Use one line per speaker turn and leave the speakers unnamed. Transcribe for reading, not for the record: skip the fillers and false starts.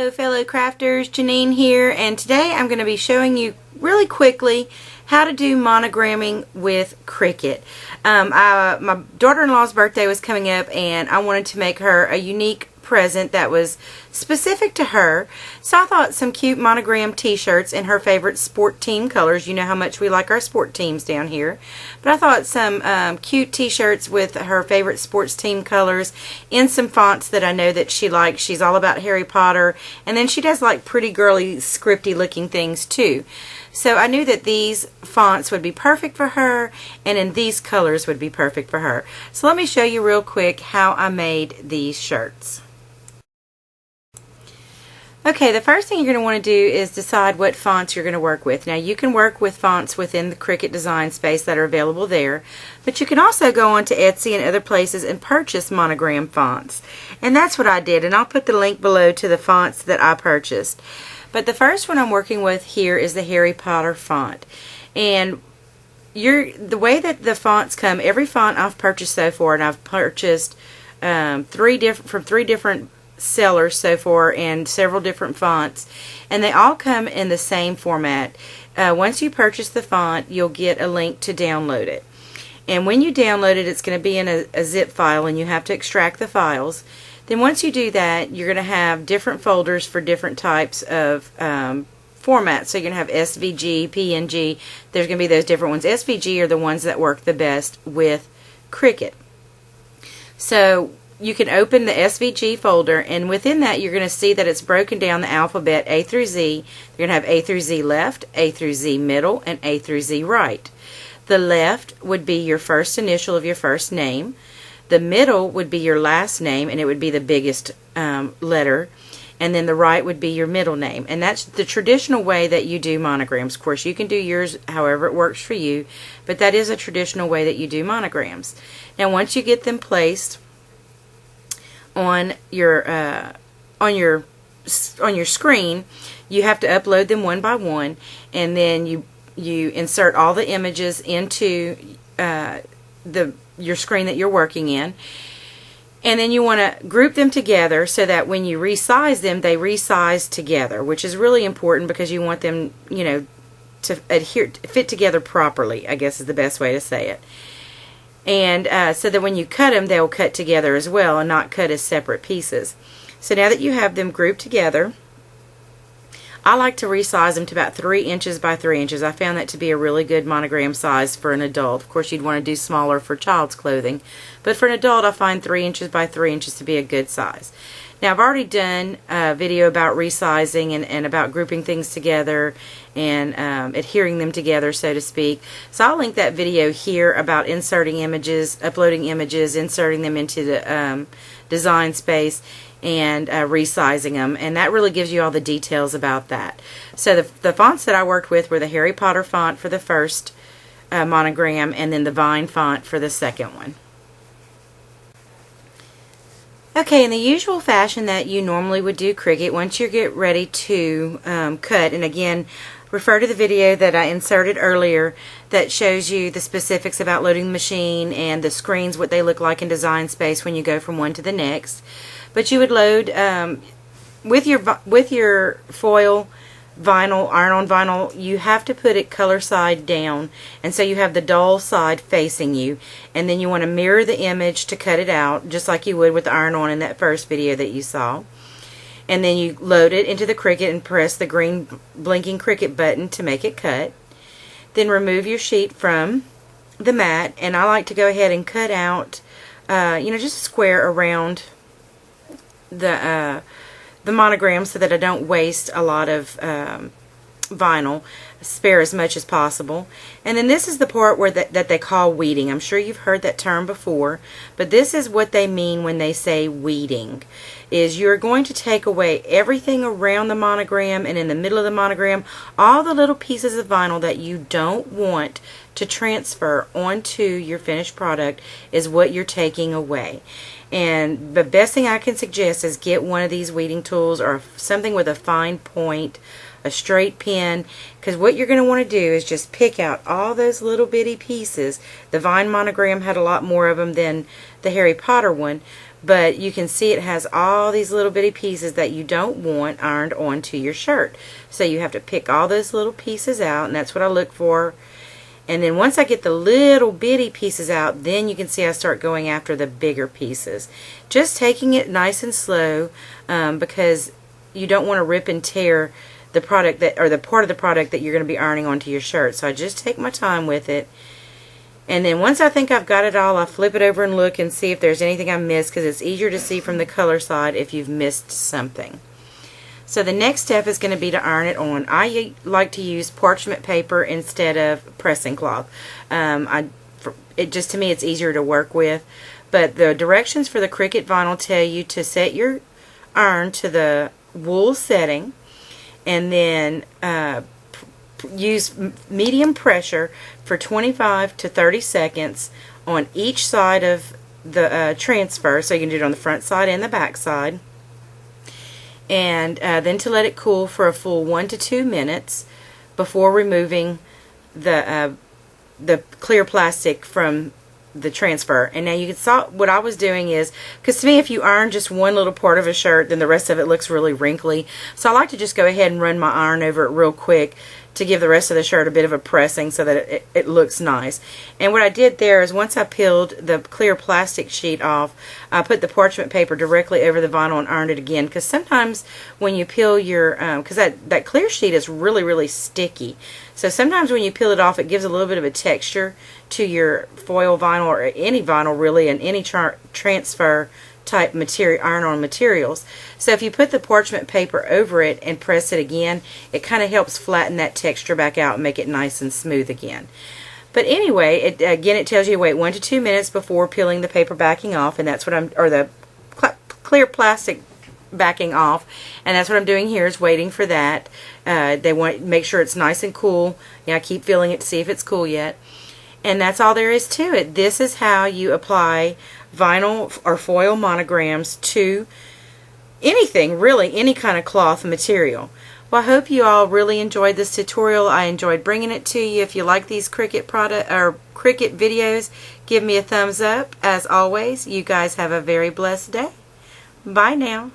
Hello fellow crafters, Janine here, and today I'm going to be showing you really quickly how to do monogramming with Cricut. My daughter-in-law's birthday was coming up and I wanted to make her a unique present that was specific to her, so I thought some cute monogram t-shirts in her favorite sport team colors. You know how much we like our sport teams down here, but I thought some cute t-shirts with her favorite sports team colors in some fonts that I know that she likes. She's all about Harry Potter, and then she does like pretty girly scripty looking things too. So I knew that these fonts would be perfect for her, and in these colors would be perfect for her. So let me show you real quick how I made these shirts. Okay, the first thing you're going to want to do is decide what fonts you're going to work with. Now, you can work with fonts within the Cricut Design Space that are available there, but you can also go on to Etsy and other places and purchase monogram fonts. And that's what I did, and I'll put the link below to the fonts that I purchased. But the first one I'm working with here is the Harry Potter font. And the way that the fonts come, every font I've purchased so far, and I've purchased from three different sellers so far and several different fonts, and they all come in the same format. Once you purchase the font, you'll get a link to download it, and when you download it, it's going to be in a zip file, and you have to extract the files. Then once you do that, you're going to have different folders for different types of formats. So you're going to have SVG, PNG. There's going to be those different ones. SVG are the ones that work the best with Cricut. So you can open the SVG folder, and within that you're going to see that it's broken down the alphabet A through Z. You're going to have A through Z left, A through Z middle, and A through Z right. The left would be your first initial of your first name. The middle would be your last name, and it would be the biggest letter. And then the right would be your middle name. And that's the traditional way that you do monograms. Of course, you can do yours however it works for you, but that is a traditional way that you do monograms. Now, once you get them placed on your screen, you have to upload them one by one, and then you insert all the images into your screen that you're working in, and then you want to group them together so that when you resize them, they resize together, which is really important because you want them, to fit together properly, I guess is the best way to say it. And so that when you cut them, they'll cut together as well and not cut as separate pieces. So now that you have them grouped together, I like to resize them to about 3 inches by 3 inches. I found that to be a really good monogram size for an adult. Of course, you'd want to do smaller for child's clothing, but for an adult, I find 3 inches by 3 inches to be a good size. Now, I've already done a video about resizing and about grouping things together and adhering them together, so to speak. So I'll link that video here about inserting images, uploading images, inserting them into the design space, and resizing them. And that really gives you all the details about that. So the fonts that I worked with were the Harry Potter font for the first monogram, and then the Vine font for the second one. Okay, in the usual fashion that you normally would do Cricut, once you get ready to cut, and again, refer to the video that I inserted earlier that shows you the specifics about loading the machine and the screens, what they look like in Design Space when you go from one to the next. But you would load with your foil vinyl, iron-on vinyl, you have to put it color side down, and so you have the dull side facing you, and then you want to mirror the image to cut it out just like you would with the iron-on in that first video that you saw. And then you load it into the Cricut and press the green blinking Cricut button to make it cut. Then remove your sheet from the mat, and I like to go ahead and cut out just a square around the monogram so that I don't waste a lot of vinyl, spare as much as possible. And then this is the part where that they call weeding. I'm sure you've heard that term before, but this is what they mean when they say weeding. Is you're going to take away everything around the monogram and in the middle of the monogram, all the little pieces of vinyl that you don't want to transfer onto your finished product is what you're taking away. And the best thing I can suggest is get one of these weeding tools or something with a fine point, a straight pin, because what you're going to want to do is just pick out all those little bitty pieces. The Vine monogram had a lot more of them than the Harry Potter one, but you can see it has all these little bitty pieces that you don't want ironed onto your shirt. So you have to pick all those little pieces out, and that's what I look for. And then once I get the little bitty pieces out, then you can see I start going after the bigger pieces. Just taking it nice and slow, because you don't want to rip and tear the product that, or the part of the product that you're going to be ironing onto your shirt. So I just take my time with it. And then once I think I've got it all, I flip it over and look and see if there's anything I missed, because it's easier to see from the color side if you've missed something. So the next step is going to be to iron it on. I like to use parchment paper instead of pressing cloth. To me it's easier to work with. But the directions for the Cricut vinyl tell you to set your iron to the wool setting, and then use medium pressure for 25 to 30 seconds on each side of the transfer. So you can do it on the front side and the back side. And then to let it cool for a full 1 to 2 minutes before removing the clear plastic from the transfer. And now you can saw what I was doing is, because to me if you iron just one little part of a shirt, then the rest of it looks really wrinkly. So I like to just go ahead and run my iron over it real quick to give the rest of the shirt a bit of a pressing so that it looks nice. And what I did there is, once I peeled the clear plastic sheet off, I put the parchment paper directly over the vinyl and ironed it again, because sometimes when you peel your, because that clear sheet is really, really sticky. So sometimes when you peel it off, it gives a little bit of a texture to your foil vinyl, or any vinyl really, and any transfer type material, iron-on materials. So if you put the parchment paper over it and press it again, it kind of helps flatten that texture back out and make it nice and smooth again. But anyway, it tells you to wait 1 to 2 minutes before peeling the paper backing off, and that's what or the clear plastic backing off, and that's what I'm doing here, is waiting for that. They want to make sure it's nice and cool. I keep feeling it to see if it's cool yet. And that's all there is to it. This is how you apply vinyl or foil monograms to anything, really, any kind of cloth material. Well, I hope you all really enjoyed this tutorial. I enjoyed bringing it to you. If you like these Cricut videos, give me a thumbs up. As always, you guys have a very blessed day. Bye now.